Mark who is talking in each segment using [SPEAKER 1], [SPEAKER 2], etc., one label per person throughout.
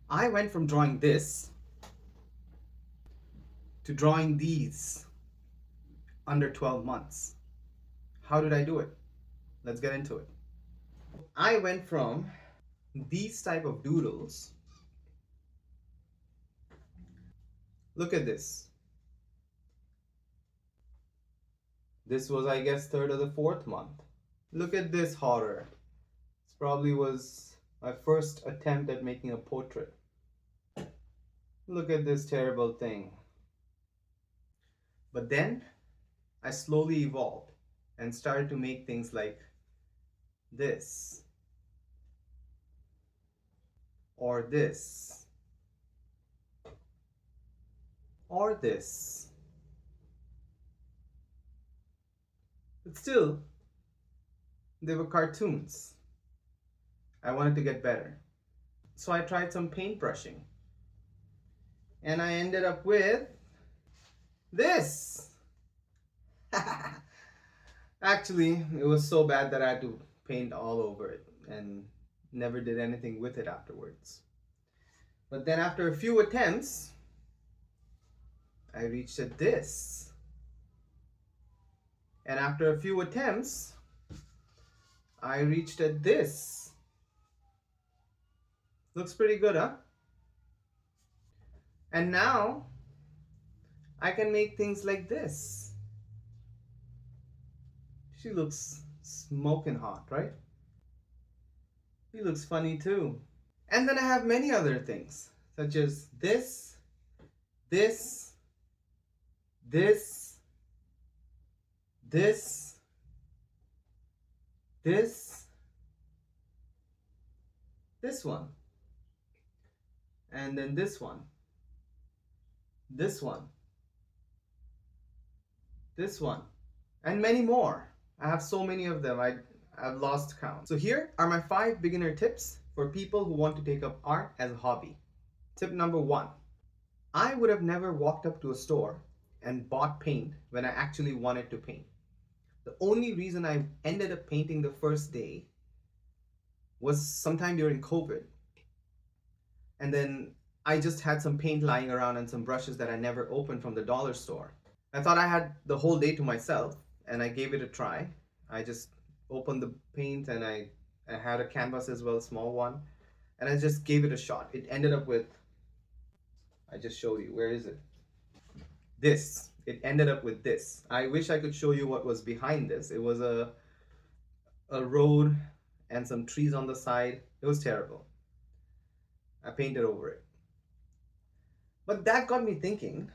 [SPEAKER 1] I went from drawing this to drawing these under 12 months. How did I do it? Let's get into it. I went from these type of doodles. Look at this. This was, I guess, third or the fourth month. Look at this horror. This probably was my first attempt at making a portrait. Look at this terrible thing. But then I slowly evolved and started to make things like this, or this, or this. But still, they were cartoons. I wanted to get better. So I tried some paintbrushing. And I ended up with this. Actually, it was so bad that I had to paint all over it and never did anything with it afterwards. But then after a few attempts, I reached at this. And after a few attempts, I reached at this. Looks pretty good, huh? And now I can make things like this. She looks smoking hot, right? He looks funny too. And then I have many other things, such as this, this, this, this, this, this one, and then this one, this one, this one, and many more. I have so many of them, I've lost count. So here are my 5 beginner tips for people who want to take up art as a hobby. Tip number 1. I would have never walked up to a store and bought paint when I actually wanted to paint. The only reason I ended up painting the first day was sometime during COVID. And then I just had some paint lying around and some brushes that I never opened from the dollar store. I thought I had the whole day to myself and I gave it a try. I just opened the paint and I had a canvas as well, small one, and I just gave it a shot. It ended up with, I just showed you, where is it? This. It ended up with this. I wish I could show you what was behind this. It was a road and some trees on the side. It was terrible. I painted over it. But that got me thinking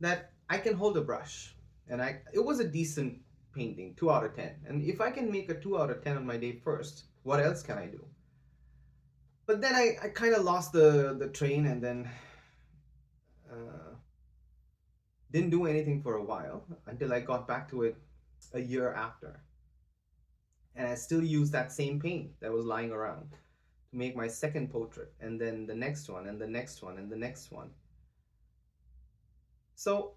[SPEAKER 1] that I can hold a brush, and it was a decent painting, 2 out of 10. And if I can make a 2 out of 10 on my day first, what else can I do? But then I kind of lost the train and then didn't do anything for a while until I got back to it a year after. And I still use that same paint that was lying around to make my second portrait, and then the next one, and the next one, and the next one. So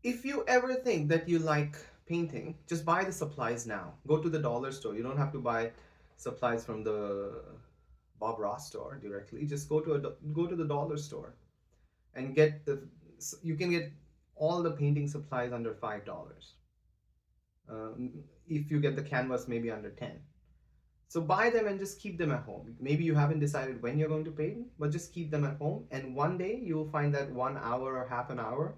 [SPEAKER 1] if you ever think that you like painting, just buy the supplies now. Go to the dollar store. You don't have to buy supplies from the Bob Ross store directly. Just go to the dollar store and you can get all the painting supplies under $5. If you get the canvas, maybe under 10. So buy them and just keep them at home. Maybe you haven't decided when you're going to paint, but just keep them at home. And one day you'll find that 1 hour or half an hour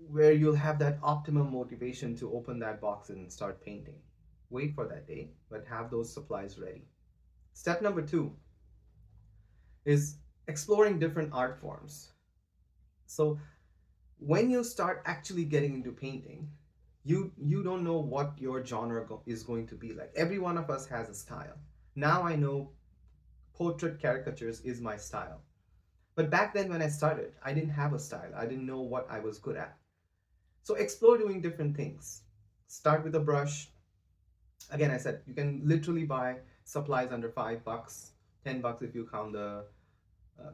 [SPEAKER 1] where you'll have that optimum motivation to open that box and start painting. Wait for that day, but have those supplies ready. Step number 2 is exploring different art forms. So when you start actually getting into painting, you don't know what your genre is going to be like. Every one of us has a style. Now I know portrait caricatures is my style. But back then when I started, I didn't have a style. I didn't know what I was good at. So explore doing different things. Start with a brush. Again, I said you can literally buy supplies under $5, $10 if you count the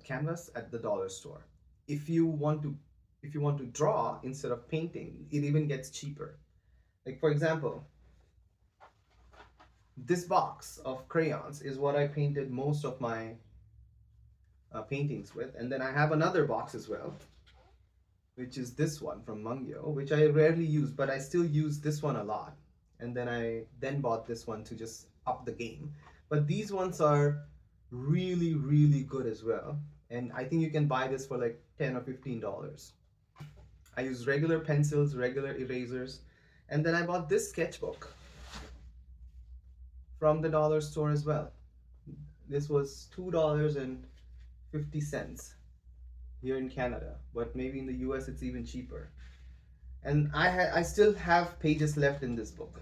[SPEAKER 1] canvas at the dollar store. If you want to draw instead of painting, it even gets cheaper. Like for example, this box of crayons is what I painted most of my paintings with. And then I have another box as well, which is this one from Mungyo, which I rarely use, but I still use this one a lot. And then I then bought this one to just up the game. But these ones are really, really good as well. And I think you can buy this for like $10 or $15. I use regular pencils, regular erasers, and then I bought this sketchbook from the dollar store as well. This was $2.50 here in Canada, but maybe in the US it's even cheaper. And I still have pages left in this book.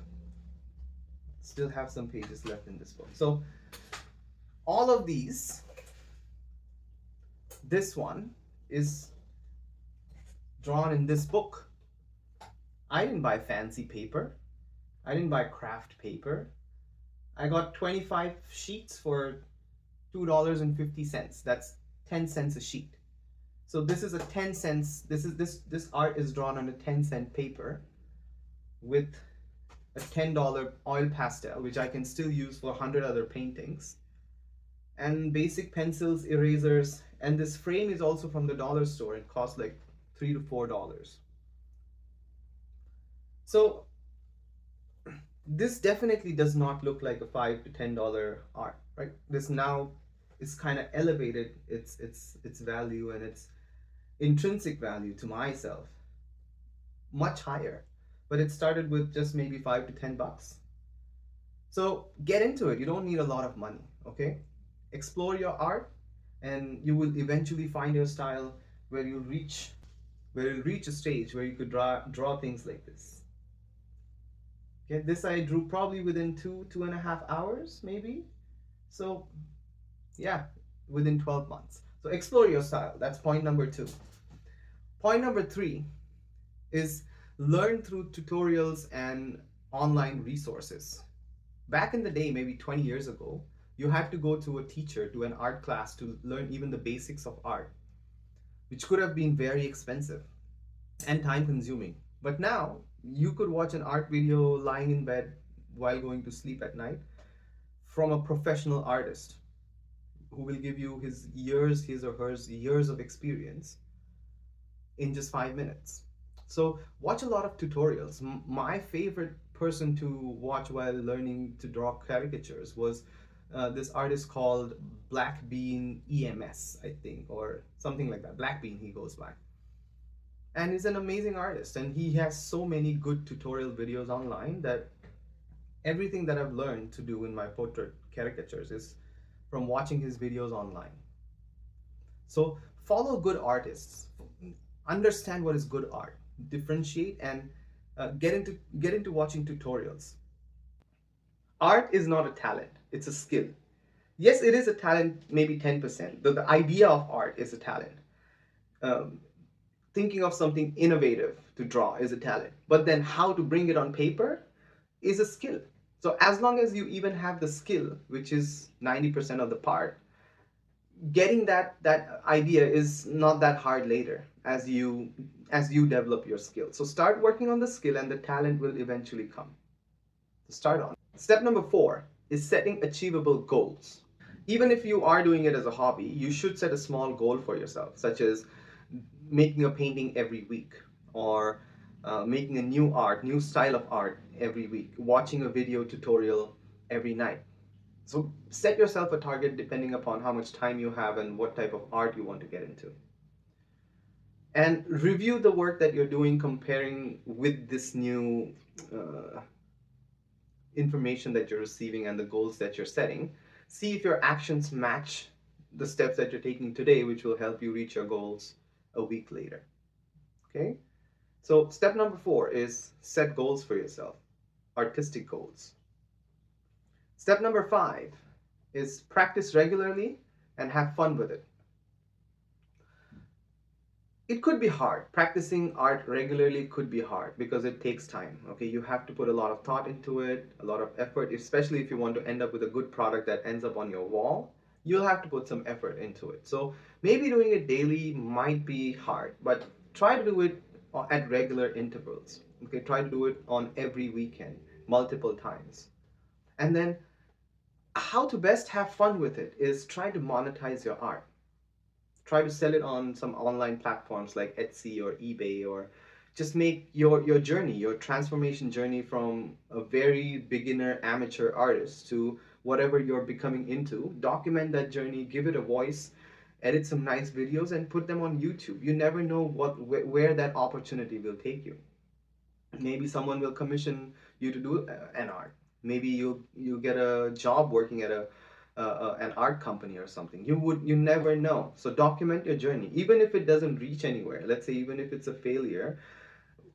[SPEAKER 1] Still have some pages left in this book. So all of these, this one is drawn in this book. I didn't buy fancy paper. I didn't buy craft paper. I got 25 sheets for $2.50. That's 10 cents a sheet. So this is a 10 cents. This art is drawn on a 10-cent paper with a $10 oil pastel, which I can still use for 100 other paintings. And basic pencils, erasers, and this frame is also from the dollar store. It costs like $3 to $4. So this definitely does not look like a $5 to $10 art, right? This now is kind of elevated its value and its intrinsic value to myself much higher. But it started with just maybe $5 to $10. So get into it. You don't need a lot of money, okay? Explore your art, and you will eventually find your style where you'll reach a stage where you could draw things like this. Okay, this I drew probably within 2.5 hours, maybe. So yeah, within 12 months. So explore your style. That's point number 2. Point number 3 is learn through tutorials and online resources. Back in the day, maybe 20 years ago, you had to go to a teacher, to an art class to learn even the basics of art, which could have been very expensive and time consuming. But now you could watch an art video lying in bed while going to sleep at night from a professional artist who will give you his or her years of experience in just 5 minutes. So watch a lot of tutorials. My favorite person to watch while learning to draw caricatures was this artist called Black Bean EMS, I think, or something like that. Black Bean, he goes by. And he's an amazing artist, and he has so many good tutorial videos online that everything that I've learned to do in my portrait caricatures is from watching his videos online. So follow good artists, understand what is good art, differentiate, and get into watching tutorials. Art is not a talent, it's a skill. Yes, it is a talent, maybe 10%. The idea of art is a talent. Um, Thinking of something innovative to draw is a talent. But then how to bring it on paper is a skill. So as long as you even have the skill, which is 90% of the part, getting that idea is not that hard later as you develop your skill. So start working on the skill and the talent will eventually come. So start on. Step number 4 is setting achievable goals. Even if you are doing it as a hobby, you should set a small goal for yourself, such as making a painting every week, or making a new style of art every week, watching a video tutorial every night. So set yourself a target depending upon how much time you have and what type of art you want to get into. And review the work that you're doing, comparing with this new information that you're receiving and the goals that you're setting. See if your actions match the steps that you're taking today, which will help you reach your goals a week later. Okay? So step number 4 is set goals for yourself, artistic goals. Step number 5 is practice regularly and have fun with it. It could be hard. Practicing art regularly could be hard because it takes time. Okay, you have to put a lot of thought into it, a lot of effort, especially if you want to end up with a good product that ends up on your wall. You'll have to put some effort into it. So maybe doing it daily might be hard, but try to do it at regular intervals. Okay, try to do it on every weekend, multiple times. And then how to best have fun with it is try to monetize your art. Try to sell it on some online platforms like Etsy or eBay, or just make your journey, your transformation journey from a very beginner amateur artist to whatever you're becoming into. Document that journey, give it a voice, edit some nice videos and put them on YouTube. You never know where that opportunity will take you. Maybe someone will commission you to do an art. Maybe you get a job working at an art company or something. You never know. So document your journey, even if it doesn't reach anywhere. Let's say even if it's a failure,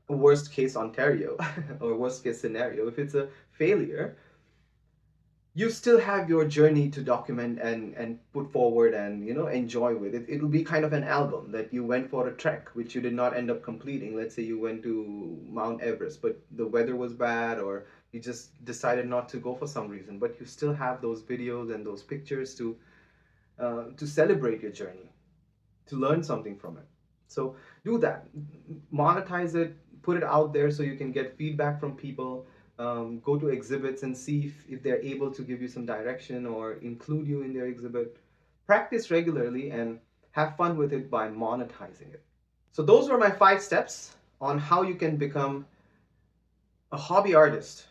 [SPEAKER 1] worst case Ontario, or worst case scenario, if it's a failure, you still have your journey to document and put forward and enjoy with it. It'll be kind of an album that you went for a trek which you did not end up completing. Let's say you went to Mount Everest but the weather was bad, or you just decided not to go for some reason, but you still have those videos and those pictures to celebrate your journey, to learn something from it. So do that, monetize it, put it out there so you can get feedback from people. Go to exhibits and see if they're able to give you some direction or include you in their exhibit. Practice regularly and have fun with it by monetizing it. So those were my 5 steps on how you can become a hobby artist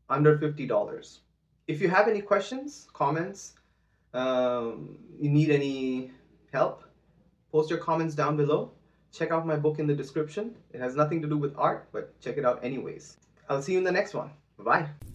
[SPEAKER 1] under $50. If you have any questions, comments, you need any help, post your comments down below. Check out my book in the description. It has nothing to do with art, but check it out anyways. I'll see you in the next one. Bye-bye.